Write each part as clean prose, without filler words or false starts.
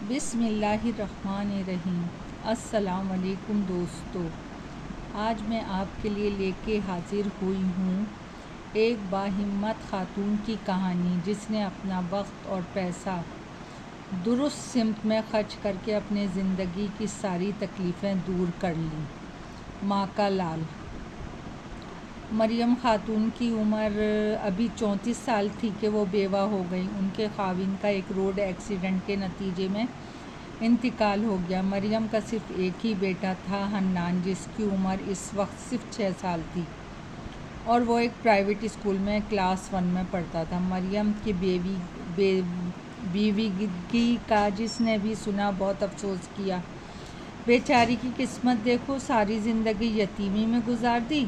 بسم اللہ الرحمن الرحیم۔ السلام علیکم دوستو، آج میں آپ کے لیے لے کے حاضر ہوئی ہوں ایک باہمت خاتون کی کہانی جس نے اپنا وقت اور پیسہ درست سمت میں خرچ کر کے اپنے زندگی کی ساری تکلیفیں دور کر لیں۔ ماں کا لال۔ مریم خاتون کی عمر ابھی 34 سال تھی کہ وہ بیوہ ہو گئی۔ ان کے خاوند کا ایک روڈ ایکسیڈنٹ کے نتیجے میں انتقال ہو گیا۔ مریم کا صرف ایک ہی بیٹا تھا، حنان، جس کی عمر اس وقت صرف 6 سال تھی اور وہ ایک پرائیویٹ اسکول میں کلاس 1 میں پڑھتا تھا۔ مریم کی بیویگی کا جس نے بھی سنا بہت افسوس کیا۔ بیچاری کی قسمت دیکھو، ساری زندگی یتیمی میں گزار دی۔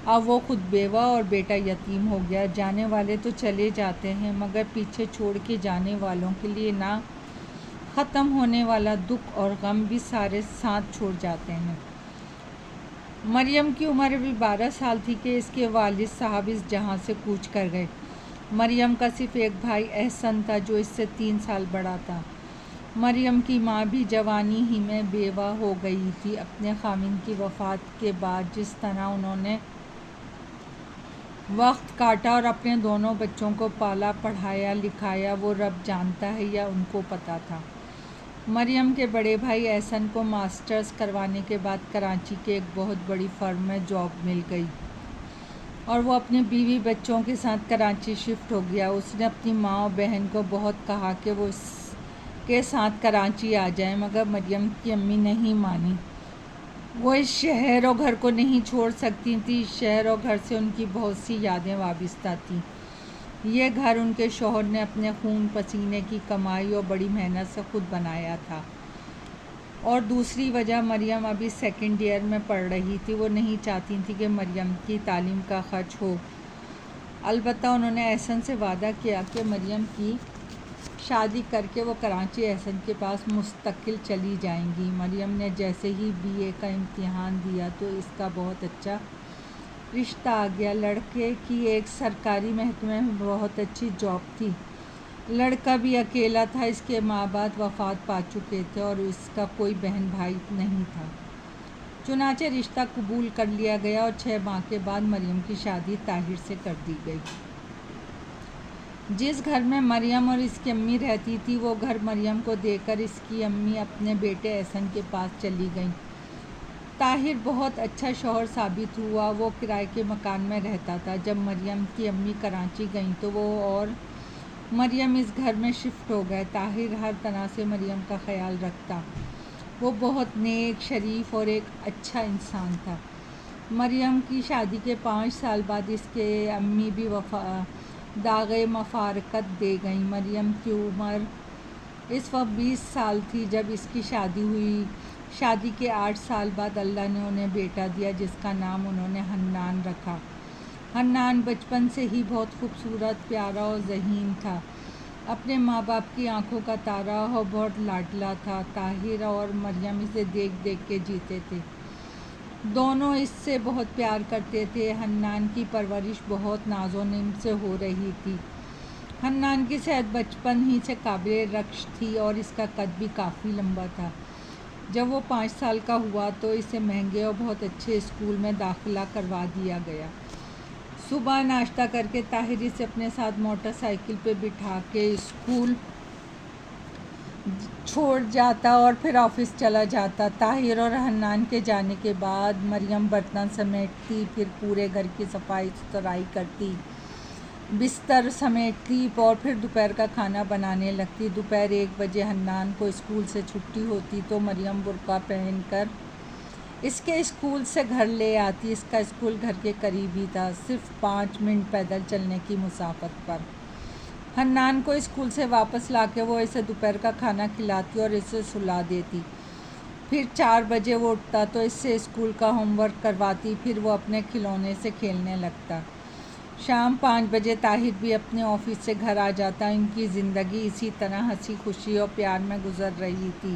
اب وہ خود بیوہ اور بیٹا یتیم ہو گیا۔ جانے والے تو چلے جاتے ہیں مگر پیچھے چھوڑ کے جانے والوں کے لیے نہ ختم ہونے والا دکھ اور غم بھی سارے ساتھ چھوڑ جاتے ہیں۔ مریم کی عمر ابھی 12 سال تھی کہ اس کے والد صاحب اس جہاں سے کوچ کر گئے۔ مریم کا صرف ایک بھائی احسن تھا جو اس سے 3 سال بڑا تھا۔ مریم کی ماں بھی جوانی ہی میں بیوہ ہو گئی تھی۔ اپنے خاوند کی وفات کے بعد جس طرح انہوں نے وقت کاٹا اور اپنے دونوں بچوں کو پالا پڑھایا لکھایا وہ رب جانتا ہے یا ان کو پتہ تھا۔ مریم کے بڑے بھائی احسن کو ماسٹرز کروانے کے بعد کراچی کے ایک بہت بڑی فرم میں جاب مل گئی اور وہ اپنی بیوی بچوں کے ساتھ کراچی شفٹ ہو گیا۔ اس نے اپنی ماں اور بہن کو بہت کہا کہ وہ اس کے ساتھ کراچی آ جائیں مگر مریم کی امی نہیں مانی۔ وہ اس شہر اور گھر کو نہیں چھوڑ سکتی تھی۔ اس شہر اور گھر سے ان کی بہت سی یادیں وابستہ تھیں۔ یہ گھر ان کے شوہر نے اپنے خون پسینے کی کمائی اور بڑی محنت سے خود بنایا تھا، اور دوسری وجہ مریم ابھی 2nd ایئر میں پڑھ رہی تھی۔ وہ نہیں چاہتی تھی کہ مریم کی تعلیم کا خرچ ہو۔ البتہ انہوں نے احسن سے وعدہ کیا کہ مریم کی شادی کر کے وہ کراچی احسن کے پاس مستقل چلی جائیں گی۔ مریم نے جیسے ہی BA کا امتحان دیا تو اس کا بہت اچھا رشتہ آ گیا۔ لڑکے کی ایک سرکاری محکمے میں بہت اچھی جاب تھی۔ لڑکا بھی اکیلا تھا، اس کے ماں باپ وفات پا چکے تھے اور اس کا کوئی بہن بھائی نہیں تھا۔ چنانچہ رشتہ قبول کر لیا گیا اور 6 ماہ کے بعد مریم کی شادی طاہر سے کر دی گئی۔ جس گھر میں مریم اور اس کی امی رہتی تھی وہ گھر مریم کو دے کر اس کی امی اپنے بیٹے احسن کے پاس چلی گئیں۔ طاہر بہت اچھا شوہر ثابت ہوا۔ وہ کرائے کے مکان میں رہتا تھا۔ جب مریم کی امی کراچی گئیں تو وہ اور مریم اس گھر میں شفٹ ہو گئے۔ طاہر ہر طرح سے مریم کا خیال رکھتا۔ وہ بہت نیک، شریف اور ایک اچھا انسان تھا۔ مریم کی شادی کے 5 سال بعد اس کے امی بھی داغِ مفارقت دے گئیں۔ مریم کی عمر اس وقت 20 سال تھی جب اس کی شادی ہوئی۔ شادی کے 8 سال بعد اللہ نے انہیں بیٹا دیا جس کا نام انہوں نے حنان رکھا۔ حنان بچپن سے ہی بہت خوبصورت، پیارا اور ذہین تھا۔ اپنے ماں باپ کی آنکھوں کا تارا اور بہت لاڈلا تھا۔ طاہر اور مریم اسے دیکھ دیکھ کے جیتے تھے۔ دونوں اس سے بہت پیار کرتے تھے۔ حنان کی پرورش بہت ناز و نم سے ہو رہی تھی۔ حنان کی صحت بچپن ہی سے قابل رشک تھی اور اس کا قد بھی کافی لمبا تھا۔ جب وہ 5 سال کا ہوا تو اسے مہنگے اور بہت اچھے اسکول میں داخلہ کروا دیا گیا۔ صبح ناشتہ کر کے طاہر اسے اپنے ساتھ موٹر سائیکل پہ بٹھا کے اسکول چھوڑ جاتا اور پھر آفس چلا جاتا۔ طاہر اور حنان کے جانے کے بعد مریم برتن سمیٹتی، پھر پورے گھر کی صفائی ستھرائی کرتی، بستر سمیٹتی اور پھر دوپہر کا کھانا بنانے لگتی۔ دوپہر 1 بجے حنان کو اسکول سے چھٹی ہوتی تو مریم برقع پہن کر اس کے اسکول سے گھر لے آتی۔ اس کا اسکول گھر کے قریب ہی تھا، صرف 5 منٹ پیدل چلنے کی مسافت پر۔ حنان کو اسکول سے واپس لا کے وہ اسے دوپہر کا کھانا کھلاتی اور اسے سلا دیتی۔ پھر 4 بجے وہ اٹھتا تو اس سے اسکول کا ہوم ورک کرواتی، پھر وہ اپنے کھلونے سے کھیلنے لگتا۔ شام 5 بجے طاہر بھی اپنے آفس سے گھر آ جاتا۔ ان کی زندگی اسی طرح ہنسی خوشی اور پیار میں گزر رہی تھی۔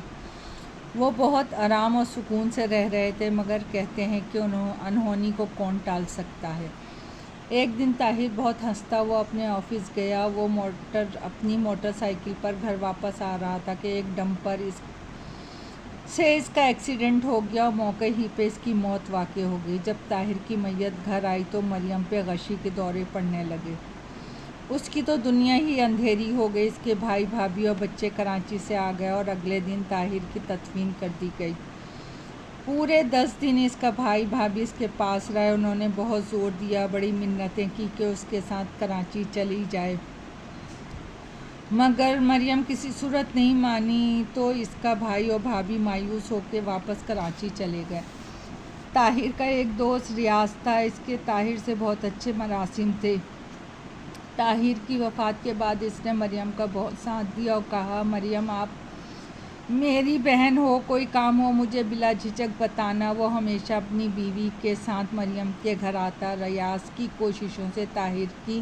وہ بہت آرام اور سکون سے رہ رہے تھے مگر کہتے ہیں کہ انہونی کو کون ٹال سکتا ہے۔ ایک دن طاہر بہت ہنستا ہوا اپنے آفس گیا۔ وہ اپنی موٹر سائیکل پر گھر واپس آ رہا تھا کہ ایک ڈمپر اس کا ایکسیڈنٹ ہو گیا اور موقع ہی پہ اس کی موت واقع ہو گئی۔ جب طاہر کی میت گھر آئی تو مریم پہ غشی کے دورے پڑنے لگے۔ اس کی تو دنیا ہی اندھیری ہو گئی۔ اس کے بھائی بھابھی اور بچے کراچی سے آ گئے اور اگلے دن طاہر کی تدفین کر دی گئی۔ پورے 10 دن اس کا بھائی بھابھی اس کے پاس رہے۔ انہوں نے بہت زور دیا، بڑی منتیں کی کہ اس کے ساتھ کراچی چلی جائے، مگر مریم کسی صورت نہیں مانی تو اس کا بھائی اور بھابھی مایوس ہو کے واپس کراچی چلے گئے۔ طاہر کا ایک دوست ریاض تھا، اس کے طاہر سے بہت اچھے مراسم تھے۔ طاہر کی وفات کے بعد اس نے مریم کا بہت ساتھ دیا اور کہا، مریم آپ میری بہن ہو، کوئی کام ہو مجھے بلا جھجک بتانا۔ وہ ہمیشہ اپنی بیوی کے ساتھ مریم کے گھر آتا۔ ریاض کی کوششوں سے طاہر کی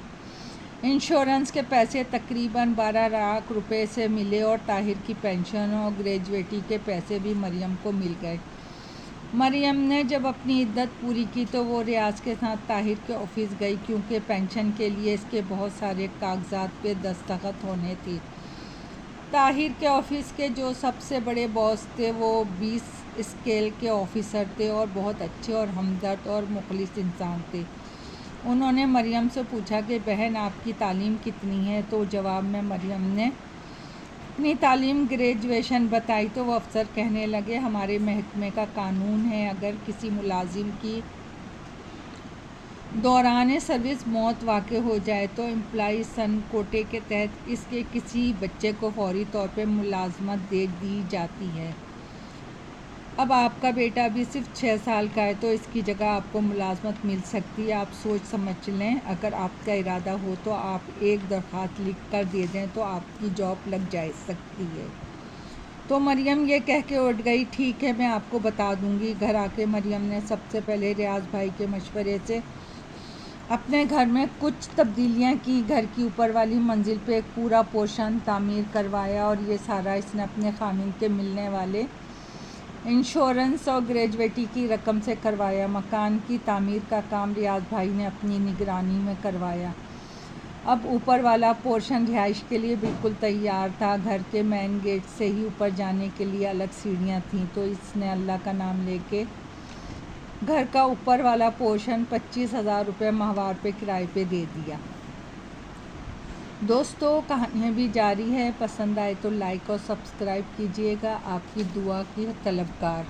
انشورنس کے پیسے تقریباً 12 لاکھ روپے سے ملے اور طاہر کی پینشن اور گریجویٹی کے پیسے بھی مریم کو مل گئے۔ مریم نے جب اپنی عدت پوری کی تو وہ ریاض کے ساتھ طاہر کے آفس گئی، کیونکہ پینشن کے لیے اس کے بہت سارے کاغذات پہ دستخط ہونے تھے۔ طاہر کے آفس کے جو سب سے بڑے باس تھے وہ 20 اسکیل کے آفیسر تھے اور بہت اچھے اور ہمدرد اور مخلص انسان تھے۔ انہوں نے مریم سے پوچھا کہ بہن آپ کی تعلیم کتنی ہے؟ تو جواب میں مریم نے اپنی تعلیم گریجویشن بتائی تو وہ افسر کہنے لگے، ہمارے محکمے کا قانون ہے اگر کسی ملازم کی دوران سروس موت واقع ہو جائے تو امپلائی سن کوٹے کے تحت اس کے کسی بچے کو فوری طور پہ ملازمت دے دی جاتی ہے۔ اب آپ کا بیٹا بھی صرف 6 سال کا ہے تو اس کی جگہ آپ کو ملازمت مل سکتی ہے۔ آپ سوچ سمجھ لیں، اگر آپ کا ارادہ ہو تو آپ ایک درخواست لکھ کر دے دیں تو آپ کی جاب لگ جا سکتی ہے۔ تو مریم یہ کہہ کے اٹھ گئی، ٹھیک ہے میں آپ کو بتا دوں گی۔ گھر آ کے مریم نے سب سے پہلے ریاض بھائی کے مشورے سے اپنے گھر میں کچھ تبدیلیاں کی۔ گھر کی اوپر والی منزل پہ ایک پورا پورشن تعمیر کروایا اور یہ سارا اس نے اپنے خاوند کے ملنے والے انشورنس اور گریجویٹی کی رقم سے کروایا۔ مکان کی تعمیر کا کام ریاض بھائی نے اپنی نگرانی میں کروایا۔ اب اوپر والا پورشن رہائش کے لیے بالکل تیار تھا۔ گھر کے مین گیٹ سے ہی اوپر جانے کے لیے الگ سیڑھیاں تھیں، تو اس نے اللہ کا نام لے کے گھر کا اوپر والا پورشن 25,000 روپے ماہوار پہ کرائے پہ دے دیا۔ دوستو کہانی بھی جاری ہے، پسند آئے تو لائک اور سبسکرائب کیجیے گا۔ آپ کی دعا کی طلبگار۔